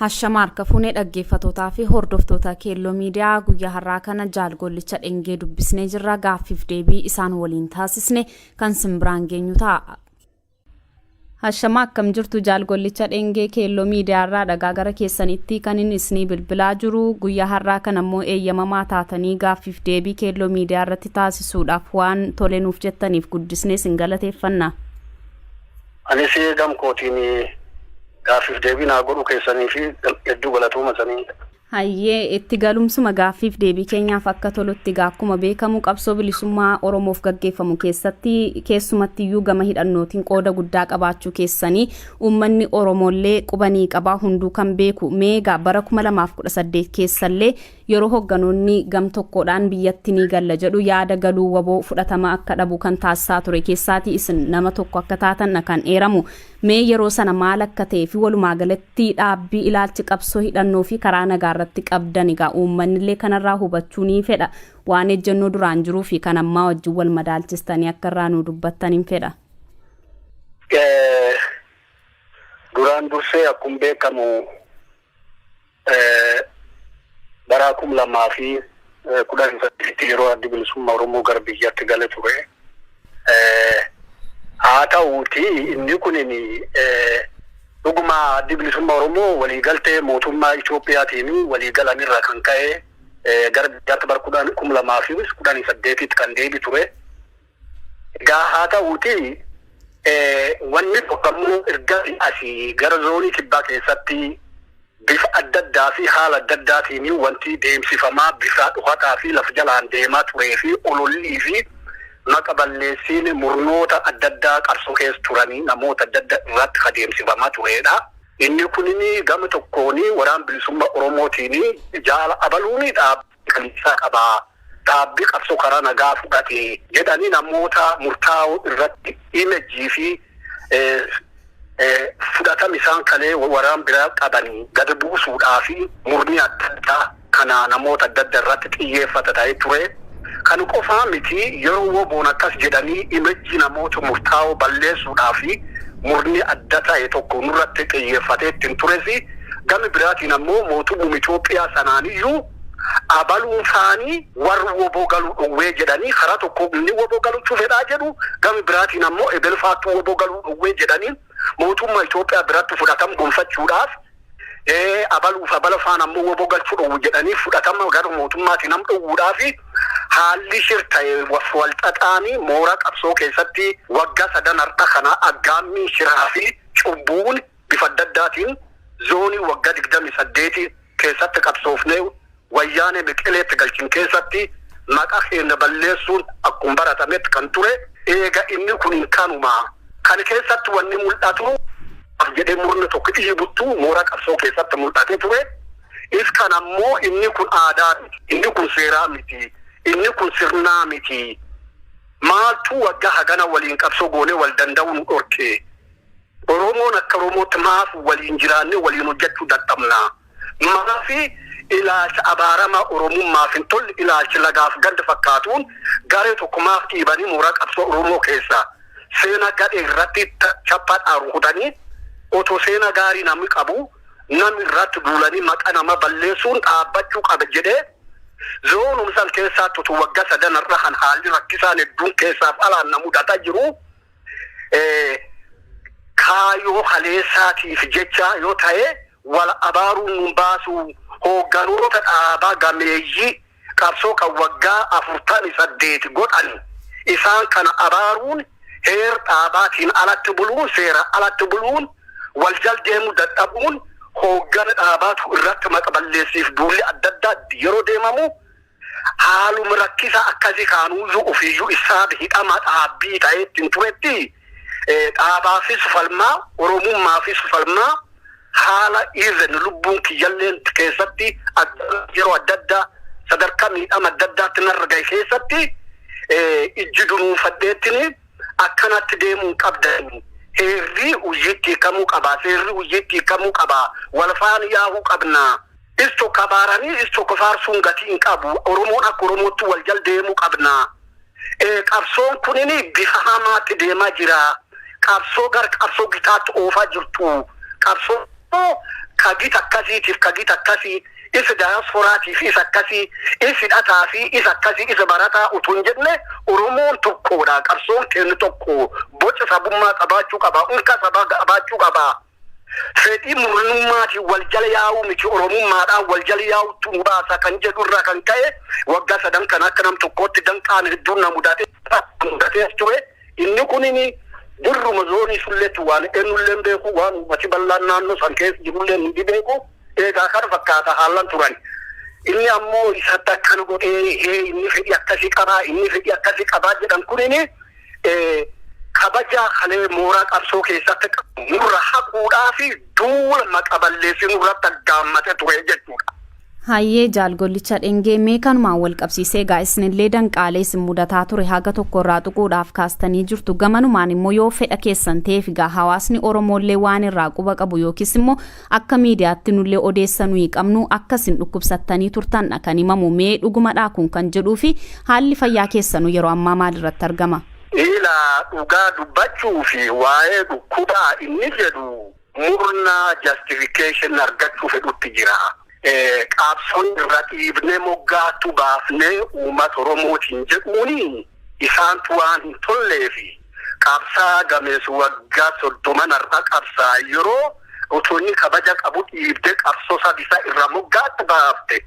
Hashamaar kafuunee dhaggeeffatootaa fi hordoftoota keelloo miidiyaa guyyaa har'aa kana Jaal Gollicha Dheengee dubbisnee jirra. Gaaffiif deebii isaan waliin taasisne kan simbiraan geenyu ta'a. Hashamaa akkam jirtu Jaal Gollicha Dheengee keelloo miidiyaa irraa dhagaa gara keessanitti kan inni isinii bilbilaa jiru. Guyyaa har'aa kana immoo eeyyamamaa taatanii gaaffiif deebii keelloo miidiyaa irratti taasisuudhaaf waan tole nuuf jettaniif guddisnee sin galateeffanna. Anis gamkootiin Gaaffiif deebii naa godhu keessanii fi hedduu galatooma sanii. Hayyee itti galumsuma gaaffiif deebii keenyaaf akka tolutti akkuma beekamu qabsoo bilisummaa Oromoof gaggeeffamu keessatti keessumatti iyyuu gama hidhannootiin qooda guddaa qabaachuu keessanii uummanni Oromollee qubanii qabaa hunduu kan beeku meegaa bara 2018 keessallee yeroo hogganoonni gam tokkodhaan biyyatti ni galla jedhu yaada galuu waboo fudhatama akka dhabu kan taasisaa ture keessaatii isin nama tokko akka taatan kan eeramu. Mee yeroo sana maal akka ta'e fi walumaa galatti dhaabbii ilaalchi qabsoo hidhannoo fi karaa nagaa irratti qabdan egaa uummanillee kanarraa hubachuu ni fedha waan ejjennoo duraan jiruu fi kan ammaa wajjin wal madaalchistanii akka irraa nu dubbattan hin fedha. Duraan dursee akkuma beekamu bara 2018 yeroo addi bilisummaa Oromoo gara biyyaatti gale ture. Haa ta'uuti inni kunini dhuguma addi bilisummaa Oromoo waliigaltee mootummaa Itoophiyaatiin waliigalanirra kan ka'e gara biyyaatti bara 2018 kan deebi ture. Egaa haa ta'uuti wanni tokkammoo erga asii gara zoonii kibbaa keessatti bifa adda addaa fi haala adda addaatiin wanti deemsifamaa bifa dhuhataa fi lafa jalaan deemaa turee fi olollii fi maka balleessiin murnoota adda addaa qabsoo keessa turanii namoota adda addaa irratti adeemsifamaa turedha. Inni kunini gama tokkooni waraan bilisummaa Oromootiin jaala abaluuni dhaabbii kalisaa qabaa. Dhaabbii qabsoo karaa nagaa fudhate jedhanii namoota murtaa'oo irratti imejii fi fudhatama isaan kalee waraan biraa qabanii gad buusuudhaa fi murni adda addaa kana namoota adda addaa irratti xiyyeeffata ta'ee ture. Kan qofaa miti yeroo woboon akkas jedhanii imejii namoota murtaa'oo balleessuudhaa fi murni adda ta'e tokko nurratti xiyyeeffatee ittiin turesi gama biraatiin ammoo mootummaa Itoophiyaa sanaaniyyuu abaluun isaanii warra woboo galuu dhowwee jedhanii karaa tokko inni woboo galuu fedhaa jedhu gama biraatiin ammoo ebelfaattuu woboo galuu dhowwee jedhanii mootummaa Itoophiyaa biratti fudhatama gonfachuudhaaf abaluuf abala faan ammoo woboo galchuu dhowwu jedhanii fudhatama gara mootummaatiin nam dhowwuudhaaf haalli shirta'e wal xaxaanii moora qabsoo keessatti waggaa 3 har'a kana aggaammii shiraa fi cubbuun bifa adda addaatiin zoonii waggaa 28 keessatti qabsoofnee wayyaanee biqileetti galchin keessatti maqaa keenya balleessuun akkuma baratametti kan ture. Eega inni kun kanuma kan keessatti wanni mul'atu jedhee murni tokko dhiibuttu moora qabsoo keessatti mul'atee ture. Is kan ammoo inni kun aadaa miti, inni kun seeraa miti, inni kun sirnaa miti. Maaltu waggaa hagana waliin qabsoo goonee wal danda'uu nu dhorke. Oromoon akka Oromootti maaf waliin jiraanne waliin hojjechuu dadhabna. Maafi ilaalcha abaaramaa Oromummaaf hin tolle ilaalchi lagaaf ganda fakkaatuun garee tokko maaf dhiibanii moora qabsoo Oromoo keessa seena gadhee irratti chaphaadhaan rukutanii otoo seena gaarii namni qabu namni irratti duulanii maqaa nama balleessuun dhaabbachuu qaba jedhee zoonum san keessaatti utuu waggaa 3 irra kan haalli rakkisaan hedduun keessaaf alaan na mudataa jiru kaayoo haleessaatiif jecha yoo ta'e wal abaaruun nun baasu hoogganoota dhaabaa gameeyyii qabsoo kan waggaa 48 godhan isaan kana abaaruun heer dhaabaatiin alatti buluun seera alatti buluun wal jal deemuu dadhabuun hooggana dhaabaatu irratti maqa balleessiif duulli adda addaa yeroo deemamu haaluma rakkisaa akkasii kaanuuyyuu ofiiyyuu isaa hidhama dhaabbii ta'ee ittiin turetti dhaabaafis falmaa Oromummaafis falmaa haala irreen lubbuun kiyyalleen keessatti yeroo adda addaa sadarkaa miidhama adda addaatti narra gahe keessatti ijji dunuunfadheettini akkanatti deemuun qabdan heerri hojjetti kamuu qabaa seerri hojjetti kamuu qabaa wal faana yaa'uu qabna isto kabaaranii isto kofaarsuun gatiin qabu Oromoon akka Oromootti wal jal deemuu qabna qabsoon kunini bifa hamaatti deemaa jira qabsoo gar qabsoo gitaatti oofaa jirtu qabsoo kagit akkasii isa diasporaatii fi isa akkasii isa hidhataa fi isa akkasii isa barataa utuu hin jenne Oromoon tokkodha. Qabsoon kennu tokko boca sabummaa qabaachuu qaba. Unka sabaa qabaachuu qaba. Fedhii murnummaati wal jala yaa'u miti Oromummaadhaan wal jala yaa'utu nu baasa kan jedhu irraa kan ka'e waggaa sadan kan akka nam tokkootti danqaan hedduun na mudatee ture. Inni kunini burruma zoonii sulleetti waan ennulleen beeku waan ummati bal'aan naannoo san keessa jirulleen hindi beeku eegaa kan fakkaata haalan turan. Inni ammoo isatti akkan godhee inni fedhii akkasii qabaa jedhan kunini kabaja halee mooraa qabsoo keessatti nurra haquudhaa fi duula maqaballeessi nurratti aggaammate ture jechuudha. Hayyee Jaal Gollicha Dheengee mee kanumaan wal qabsiisee isinillee danqaalee isin mudataa ture haga tokkorraa tuquudhaaf kaastanii jirtu gamanumaan immoo yoo fedha keessan ta'eef hawaasni Oromoollee waan irraa quba qabu yookiis immoo akka miidiyaatti nullee odeessanuu qabnu akkasin dhukkubsattanii turtan kan himamu mee dhugumadhaa kun kan jedhuu fi haalli fayyaa keessanuu yeroo ammaa maalirratti argama? Ila dhugaa dubbachuu fi waa'ee dhukkubaa inni jedhu murna justification argachuu fedhutti jira. Qabsoon irra dhiibnee moggaatu baafnee uummata Oromootiin jedhuuni isaantu waan hin tolleefi qabsaa gameessu waggaa 30 irra qabsaa yeroo utuunni kabaja qabu dhiibdee qabsoo sabisa irra moggaatu baafte.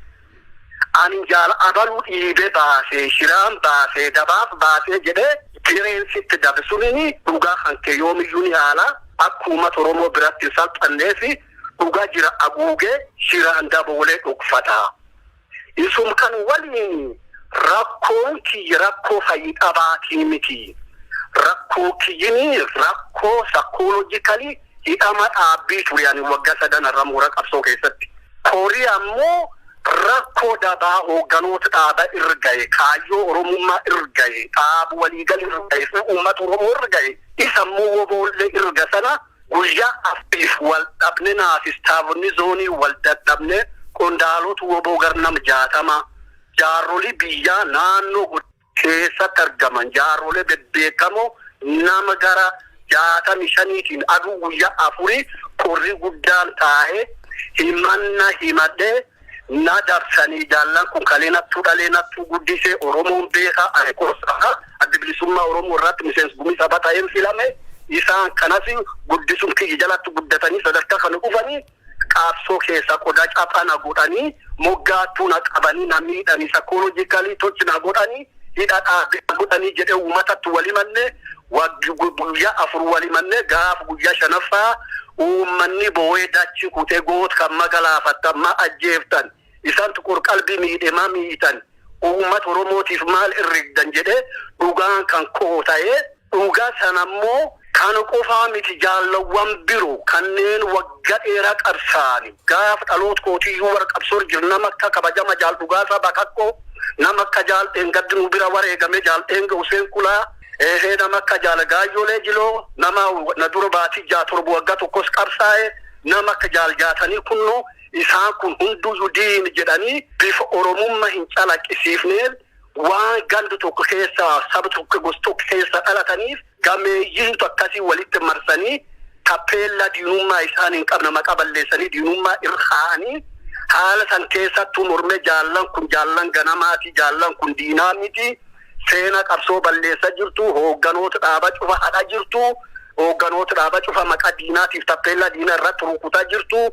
Ani jaal abaluu dhiibee baasee shiraan baasee dabaaf baasee jedhee jireensitti dabsunini dhugaa hanke yoomiyyuu ni haala akka uummata Oromoo biratti salphanneefi dhugaa jira aguugee shiraan daboolee dhugfata. Isum kan waliin rakkoon kiyya rakkoo fayyidhabaatii miti. Rakkoo kiyyini rakkoo psychologically hidhama dhaabbii ture ani waggaa 3 irra mooraa qabsoo keessatti. Korii ammoo rakkoo dabaa hoogganoota dhaaba irgaye kaayyoo Oromummaa irgaye dhaabu waliigal irgaye fi uummata Oromoo irgaye isammoo woboollee irga sana guyyaa aftiif wal dhabne naafistaafonni zoonii wal dadhabne qondaalota woboo garnam 60 jaarolii biyyaa naannoo keessatti argaman jaaroolee bebbeekamoo nama gara 65tiin aduu guyyaa afurii qorri guddaan taa'ee himadhee na darsanii jaallan kun kaleenattuu dhaleenattuu guddisee Oromoon beekaa ani korsaa adda bilisummaa Oromoo irratti miseensa gumii saba ta'een filame isaan kanas guddisuun kiyya jalatti guddatanii sadarkaa kana dhufanii qabsoo keessa qodaa caphana godhanii moggaattuu na qabanii na miidhanii psychologically tochina godhanii hidhaadhaa godhanii jedhee uummatatti walimanne guyyaa 4 walimanne gaaf guyyaa 5ffaa uummanni boo'ee dachi kutee goot kan magalaafattamma ajjeeftan isaan tuqur qalbii miidhamaa miitan uummata Oromootiif maal irrigdan jedhee dhugaan kan koota'ee dhugaa sanammoo kan qofaa miti jaallawwan biroo kanneen waggaa dheeraa qabsaani gaaf dhaloot kootiyyuu warra qabsoo jirnama akka kabajama jaal dhugaasaa bakakkoo nama akka jaal Dheengee nu bira wareegame jaal Dheengee Useen Kulaa nama akka jaal Gaayyoolee Jiloo nama na dura baatii 7 waggaa tokkos qabsaa'e nama akka jaal Jaatanii Kunnoo isaan kun hunduu diin jedhanii bifa Oromummaa hin calaqqisiifneen waan gandu tokko keessa saba tokko gosa tokko keessa dhalataniif gameeyyiin akkasii walitti marsanii tappeella diinummaa isaan hin qabne maqaa balleessanii diinummaa irhaanii haala san keessattuu mormee jaallan kun jaallan ganamaati jaallan kun diinaa miti seena qabsoo balleessa jirtu hoogganoota dhaaba cufa hadha jirtu hoogganoota dhaaba cufa maqaa diinaatiif tappeella diina irratti rukutaa jirtu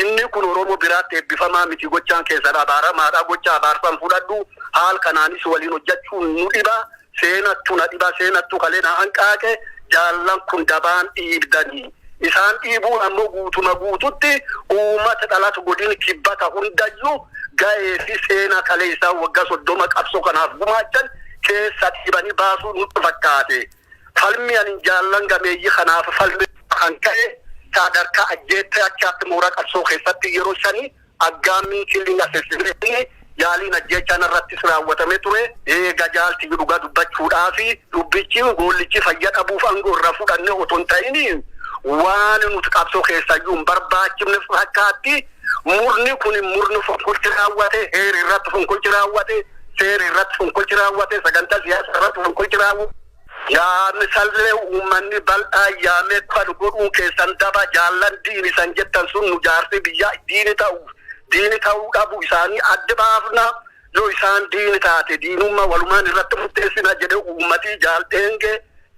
inni kun Oromoo biraatti eebbifamaa miti gochaan keessa abaaramaadha gocha abaarsan fudhadhu haal kanaanis waliin hojjechuun nu dhiba seenattu na dhiba seenattu kalee na hanqaaqe jaallan kun dabaan dhiibdanii isaan dhiibuun ammoo guutuma guututti uummata dhalatu godin kibbata hundayyuu ga'ee fi seena kalee isaa waggaa 30 qabsoo kanaaf gumaachan keessa dhiibanii baasuu nutti fakkaate falmi ani jaallan gameeyyii kanaaf falmi kan ka'e sadarkaa ajjeettee achaatti mooraa qabsoo keessatti yeroo shanii aggaamii killing assessment yaaliin ajjeechaan irrattis raawwatamee ture eega jaalti dhugaa dubbachuudhaa fi dubbichi gollichi fayya dhabuuf aangoo irraa fudhannee otoo hin ta'in waan nuti qabsoo keessayyuu hin barbaachifne fakkaatti murni kun murni fonkolchi raawwate heeri irratti fonkolchi raawwate seeri irratti fonkolchi raawwate sagantaa siyaasa irratti fonkolchi raawwate yaa misallee uummanni bal'aa yaamee kan godhuu keessan daba jaallan diini san jettan sun nu jaarsi biyya diini ta'uu dhabu isaanii adda baafna yoo isaan diini taate diinummaa walumaan irratti murteessina jedhe uummatii jaal Dheengee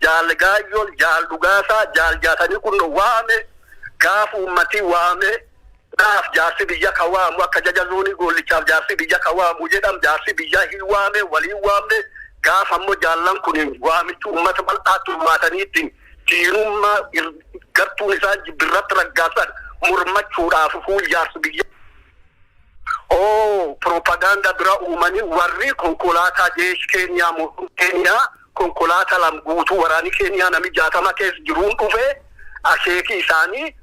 jaal Gaayyol jaal Dhugaasaa jaal Jaatanii kun waame gaaf uummatii waame gaaf jaarsi biyya ka waamu akka jajazoonii Gollichaaf jaarsi biyya ka waamu jedham jaarsi biyya hin waame waliin waamne gaaf ammoo jaallan kun waamichi uummata bal'aatti hirmaataniitti diinummaa gartuun isaan jibbirratti raggaasan mormachuudhaaf fuul jaarsi biyya propaganda bira uumanii warri konkolaataa jeesh Keenyaa konkolaataa lam guutuu waraani Keenyaa nami 60 keessa jiruun dhufe akeeki isaanii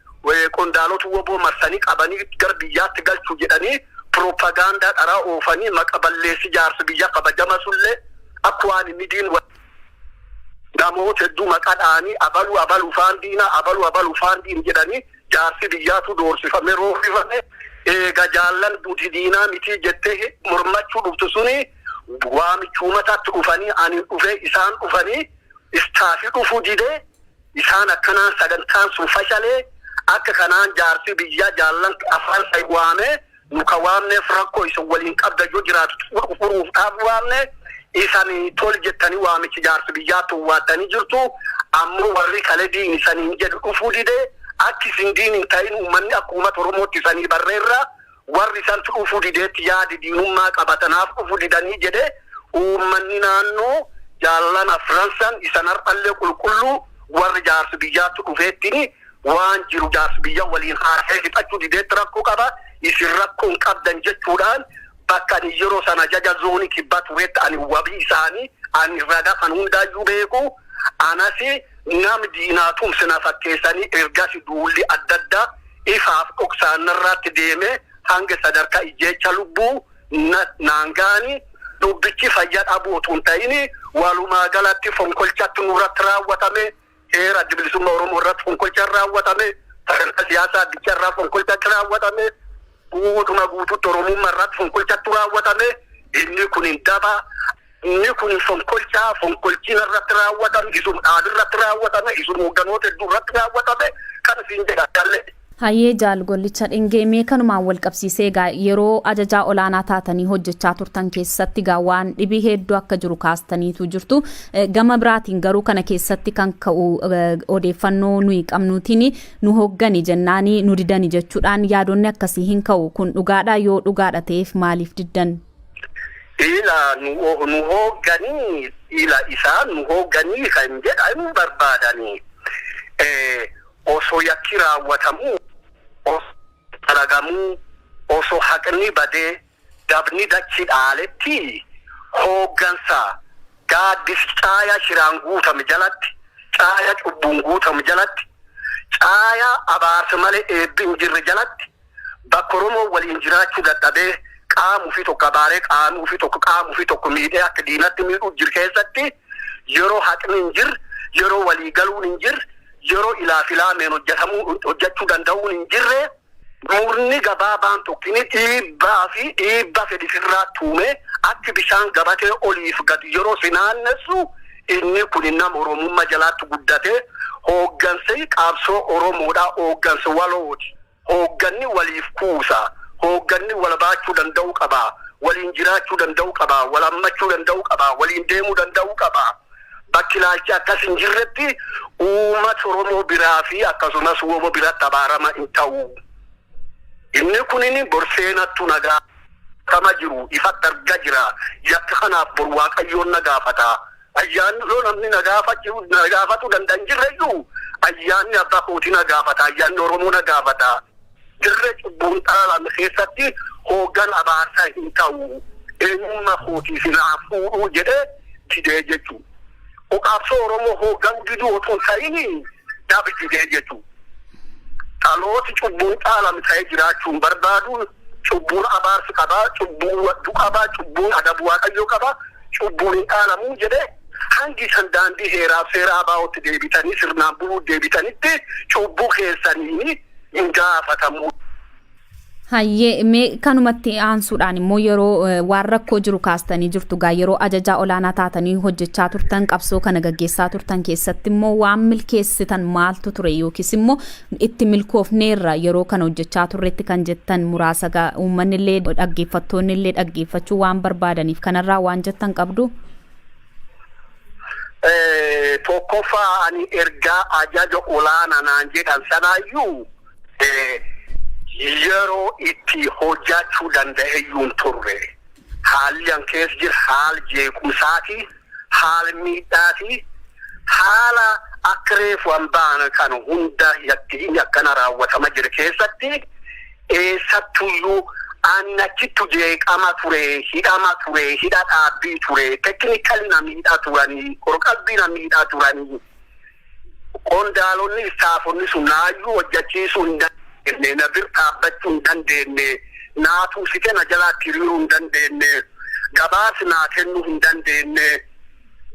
qondaalota woboo marsanii qabanii gar biyyaatti galchuu jedhanii propaganda dharaa oofanii maqa balleessi jaarsi biyya kabajama sullee akka waan midiin namoota hedduu maqaadhaanii abalu faandiin jedhanii jaarsi biyyaatu doorsifame roorrifame eega jaallan duuti diinaa miti jettee mormachuu dhuftu suni waamichuu mataatti dhufanii ani dhufee isaan dhufanii istaafii dhufuu didee isaan akkanaan sagantaan sun fashalee akka kanaan jaarsi biyyaa jaallan afaan say waamee nuka waamneef rakkoo isin waliin qabda yoo jiraatu furuudhaaf waamne isanii tol jettanii waamichi jaarsi biyyaatti waattanii jirtu ammoo warri kale diini saniin jedhu dhufuu didee akki isin diiniin ta'in uummanni akka uummata Oromootti sanii barreerra warri isaan dhufuu dideetti yaadi diinummaa qabatanaaf dhufuu didanii jedhe uummanni naannoo jaallan afransan isan har'allee qulqulluu warri jaarsi biyyaatti dhufeettini waan jiru jaarsi biyya waliin haasee fixachuu dideetti rakkoo qaba isin rakkoon qabdan jechuudhaan bakka ani yeroo sana jaja zoonii kibbaa tureetti ani wabii isaanii ani ragaa kan hundaayyuu beeku anasi nam diinaatum sina fakkeessanii ergasi duulli adda addaa ifaaf dhoksaanirratti deeme hanga sadarkaa ijjeecha lubbuu naangaani dubbichi fayyaa dhabuutuun ta'ini walumaa galatti fonkolchatti nurratti raawwatame heera bilisummaa Oromoo irratti fonkolcha raawwatame sadarkaa siyaasaa addicha irraa fonkolchatti raawwatame guutuutti Oromummaa irratti fonkolchatti raawwatame inni kun hin daba inni kun fonkolchiin irratti raawwatame isum dhaadhi irratti raawwatame isum hogganoota hedduu irratti raawwatame kan siin jedhalle. Hayyee Jaal Gollicha Dheengee mee kanumaan wal qabsiisee yeroo ajajaa olaanaa taatanii hojjechaa turtan keessatti waan dhibii hedduu akka jiru kaastaniitu jirtu gama biraatiin garuu kana keessatti kan ka'u odeeffannoo nuyi qabnuutiin nu hoggani jennaanii nu didani jechuudhaan yaadonni akkasii hin ka'u kun dhugaadha yoo dhugaadha ta'eef maaliif diddan? Ila nu hogganii isaan nu hogganii kan jedhamu barbaadanii osoo yakki raawwatamu talagamuu osoo haqni badee dabni dachi dhaaletti hooggansa gaaddis caayaa shiraan guutame jalatti caayaa cubbuun guutame jalatti caayaa abaarsa malee eebbi hin jirre jalatti bakka Oromoo waliin jiraachuu dadhabee qaamuu fi tokko abaaree qaamuu fi tokko miidhee akka diinatti miidhuu jiru keessatti yeroo haqni hin jirre yeroo walii galuun hin jirre yeroo ilaafilaameen hojjechuu danda'uun hin jirre murni gabaabaan tokkini dhiibbaa fedhifirraa tuume akka bishaan gabatee oliif gadi yeroo sinaannessu inni kun nama Oromummaa jalaatti guddate hooggansa qabsoo Oromoodhaa hooggansa walooti hoogganni waliif kuusa hoogganni wal baachuu danda'uu qaba waliin jiraachuu danda'uu qaba wal hammachuu danda'uu qaba waliin deemuu danda'uu qaba. Bakki ilaalchi akkas hin jirretti uummata Oromoo biraa fi akkasumas Oromoo biratti abaarama hin ta'u. Inni kunin borseenattu nagaa kama jiru ifatti argaa jira. Yakka kanaaf bor Waaqayyoon nagaafata. Ayyaanni yoo namni nagaafatu danda'an jirreyyuu ayyaanni abbaa kootii nagaafata. Ayyaanni Oromoo nagaafata. Dirree cubbuun dhaalame keessatti hooggan abaarsaa hin ta'u. Eenyummaa kootii sinaa fuudhuu jedhee didee jechuudha. Qabsoo Oromoo hoogganuu diduu otoo hin ta'in dhaabbii didee jechuudha. Dhalooti cubbuun dhaalame ta'ee jiraachuun barbaadu cubbuun abaarsi qabaa, cubbuun wadduu qabaa, cubbuun adabu Waaqayyoo qabaa, cubbuun hin dhaalamuu jedhee hangi san daandii heeraaf seera abaa'ootti deebitanii sirnaan buluu deebitanitti cubbuu keessanii hin gaafatamu. Hayyee mee kanumatti aansuudhaan immoo yeroo waan rakkoo jiru kaastanii jirtu gaa yeroo ajajaa olaanaa taatanii hojjechaa turtan qabsoo kana gaggeessaa turtan keessatti immoo waan milkeessitan maaltu ture yookiis immoo itti milkoofneerra yeroo kana hojjechaa turretti kan jettan muraasa gaa uummanni illee dhaggeeffattoonni illee dhaggeeffachuu waan barbaadaniif kanarraa waan jettan qabdu. Tokkoffaa ani ergaa ajaja olaanaa naan jedhan sanaayyuu yeroo itti hojjechuu danda'eyyuun turre haalli an keessa jiru haala jeequmsaati haala miidhaati haala akka reefu an baana kan hunda yakkiin akkana raawwatama jira keessatti eessattuyyuu annachittu jeeqama ture hidhama ture hidha dhaabbii ture teknikali na miidhaa turanii qorqalbii na miidhaa turanii qondaalonni istaafonni sun naayyuu hojjechiisuu hin na birtaabbachuu hin dandeenye naatu site na jalaatti hiriiruu hin dandeenye gabaas naa kennuu hin dandeenye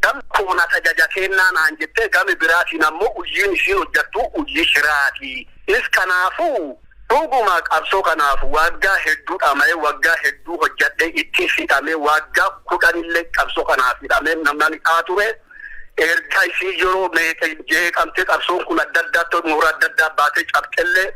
gamkoon tajaajila kennaa naan jettee gami biraatiin ammoo hojiin isiin hojjettu hojii shiraati. Is kanaafuu dhuguma qabsoo kanaaf waggaa hedduu dhama'ee waggaa hedduu hojjedhee itti hidhamee waggaa 10 illee qabsoo kanaaf hidhamee namni ture. Erga isii yeroo jeeqamtee qabsoon kun adda addaatti mooraa adda addaa baatee cabxellee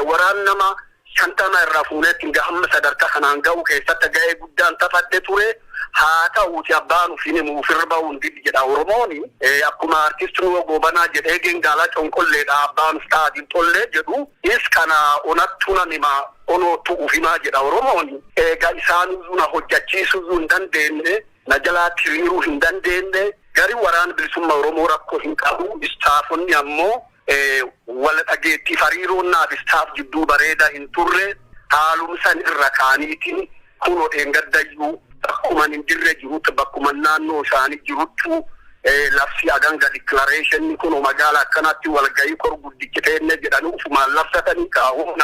waraan nama 50 irraa fuunetti hamma sadarkaa kanaan ga'u keessatti ga'ee guddaan taphadhe ture. Haa ta'uuti abbaan ufiin muufirba hundi jedha Oromooni akkuma artistii nu gobanaa jedhee gengaalaa conqolleedha abbaan ustaadiin tollee jedhu is kana onattu namima onootu ufimaa jedha Oromooni eega isaan na hojjechiisuu hin dandeenye na jalaatti hiriiruu hin dandeenye gari waraan bilisummaa Oromoo rakkoo hin qabu istaafonni ammoo wal dhageettii hariiroon naaf istaaf jidduu bareeda hin turre haalumsan irra kaaniitiin kunoo dheengaddayyuu bakkuma hin jirre jirutti bakkuma naannoo isaanii jiruttu labsii aganga declaration kun magaalaa akkanatti walgahii kor guddichiteenne jedhanii ufumaan labsatanii kaa'uu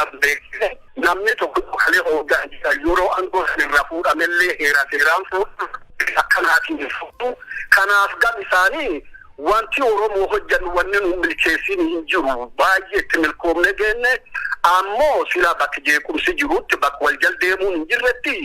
namni tokko kalee hoogaa jira yeroo aangoo sanirra fuudhamellee heera seeraan fuudhu akkanaatiin fuudhu kanaaf gam isaanii wanti Oromoo hojjannu wanni nu milkeessiin hin jiru baay'ee itti milkoomne geenne ammoo sila bakka jeequmsi jirutti bakka waljal deemuun hin jirretti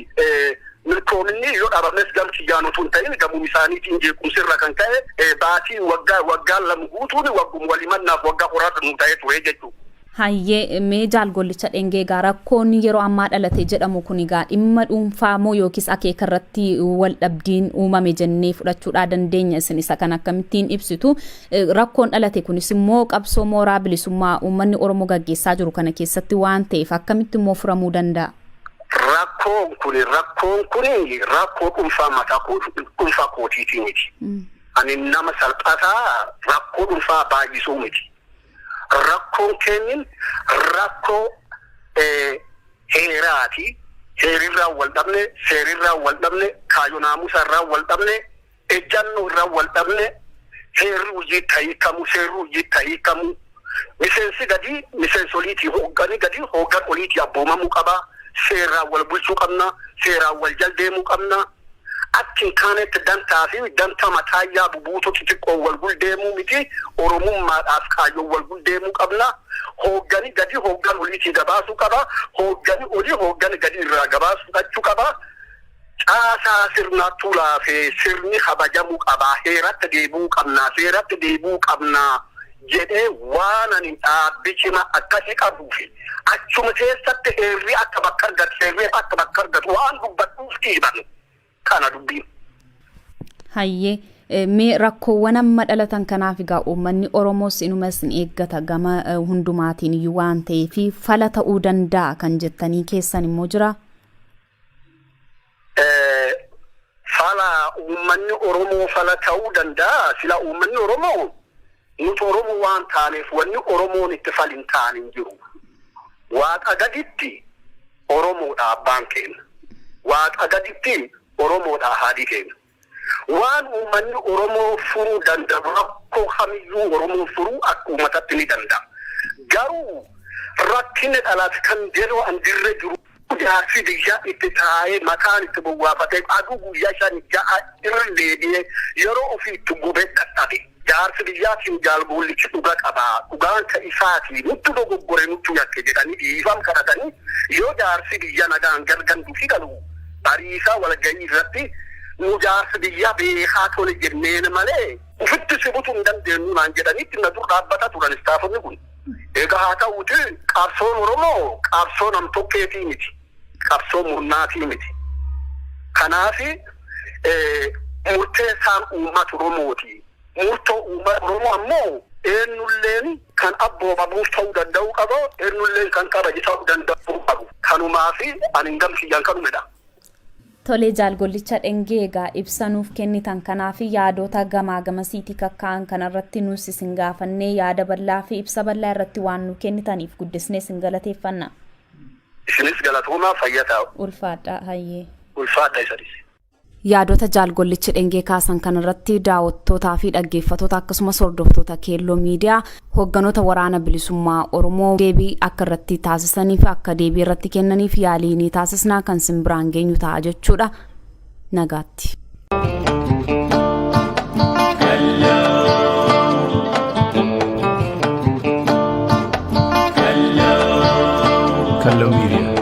milkoomni yoo dhabames gamti jaanutuun ta'in gamuun isaaniitiin jeequmsirra kan ka'e baatii waggaa lama guutuun waggum walimannaaf waggaa horaatu nu ta'ee ture jechuudha. Hayyee mee Jaal Gollicha Dheengee gaa rakkoon yeroo ammaa dhalate jedhamu kun egaa dhimma dhuunfaa moo yookiis akeeka irratti wal dhabdiin uumame jennee fudhachuudhaa dandeenya isin isa kan akkamittiin ibsitu rakkoon dhalate kunis immoo qabsoo mooraa bilisummaa uummanni Oromoo gaggeessaa jiru kana keessatti waan ta'eef akkamitti immoo furamuu danda'a? Rakkoon kun rakkoo dhuunfaa mataa dhuunfaa kootiitii miti. Ani nama salphataa rakkoo dhuunfaa baay'isuu miti. Rakkoon kennin rakkoo heeraati. Heerirraa wal dhabne, seerirraa wal dhabne, kaayoo naamusaarraa wal dhabne, ejjannoo irraa wal dhabne, heerri hojii ta'iikamu, seerri hojii ta'iikamu. Miseensi gadi, miseensoliitii hoogganii gadi, hooggan oliitii abboomamuu qaba. Seerraa wal bulchuu qabna, seerraa wal jaldeemuu qabna. Achi kaanetti dantaa fi dantaa mataa yaabu buutoo xixiqqoo wal guldeemuu miti Oromummaadhaaf kaayoo wal guldeemuu qabna. Hoogganii gadi hooggan oliitii gabaasuu qaba. Hoogganii olii hooggan gadi irraa gabaasuu fudhachuu qaba. Caasaa sirna tulaafee sirni kabajamuu qaba. Heeratti deebuu qabna. Seeratti deebuu qabna. Jedhee waan ani dhaabbicima akkasii qabuufi achuma keessatti heerri akka bakka argatu seerri akka bakka argatu waan dubbadhuuf dhiiban kana dubbiin. Hayyee mee rakkoowwan amma dhalatan kanaaf egaa uummanni Oromoos inumas ni eeggata gama hundumaatiin iyyuu waan ta'eef fala ta'uu danda'a kan jettanii keessan immoo jira? Fala uummanni Oromoo fala ta'uu danda'a sila uummanni Oromoo nuti Oromoo waan taaneef wanni Oromoon itti falin taanin jiru. Waaqa gaditti Oromoodha abbaan keenya. Waaqa gaditti Oromoodha haadhi keenya. Waan uummanni Oromoo furuu danda'u rakkoo kamiyyuu Oromoo furuu akka uummatatti ni danda'a. Garuu rakkinni dhalate kan yeroo an dirre jiru jaarsi biyya itti taa'ee mataan itti buwwaafatee aduu guyyaa 5 irra deebi'ee yeroo ofii itti gubee dadhabe. jaarsi biyyaatiin jaal gollichi dhuga qabaa dhugaan ka isaatii nutti dogoggore nutti yakke jedhanii dhiifam kadhatanii yoo jaarsi biyya nagaan garganduu fi galu bariisaa walgahii irratti nu jaarsi biyya beekaa tole jenneen malee ufitti sibutu hin dandeenyu naan jedhanitti na dur dhaabbata turan istaafonni kun. Egaa haa ta'uuti qabsoon Oromoo qabsoo nam-tokkeetii miti. Qabsoo murnaatii miti. Kanaafi murteessaan uummata Oromooti. Murtoo uummata Oromoo ammoo eenyulleen kan abboomamuuf ta'uu danda'u qaba. Eenyulleen kan kabaji ta'uu danda'u qabu. Kanumaafi ani hin gamsiiyyan kanumedha. Tolee Jaal Gollicha Dheengee egaa ibsa nuuf kennitan kanaaf yaadota gamaa gamasiitii kakkaa'an kanarratti nuus isin gaafannee yaada bal'aa fi ibsa bal'aa irratti waan nu kennitaniif guddisnee isin galateeffanna. Isinis galatoomaa fayyataa. Ulfaadha hayyee. Ulfaadha isanis. Yaadota Jaal Gollichi Dheengee kaasan kanarratti daawwattootaa fi dhaggeeffattoota akkasumas hordoftoota Keelloo miidiyaa hogganoota waraana bilisummaa Oromoo deebii akka irratti taasisanii fi akka deebii irratti kennaniif yaalii ni taasisnaa kan simbiraan geenyu ta'a jechuudha. Nagaatti. KELLO media.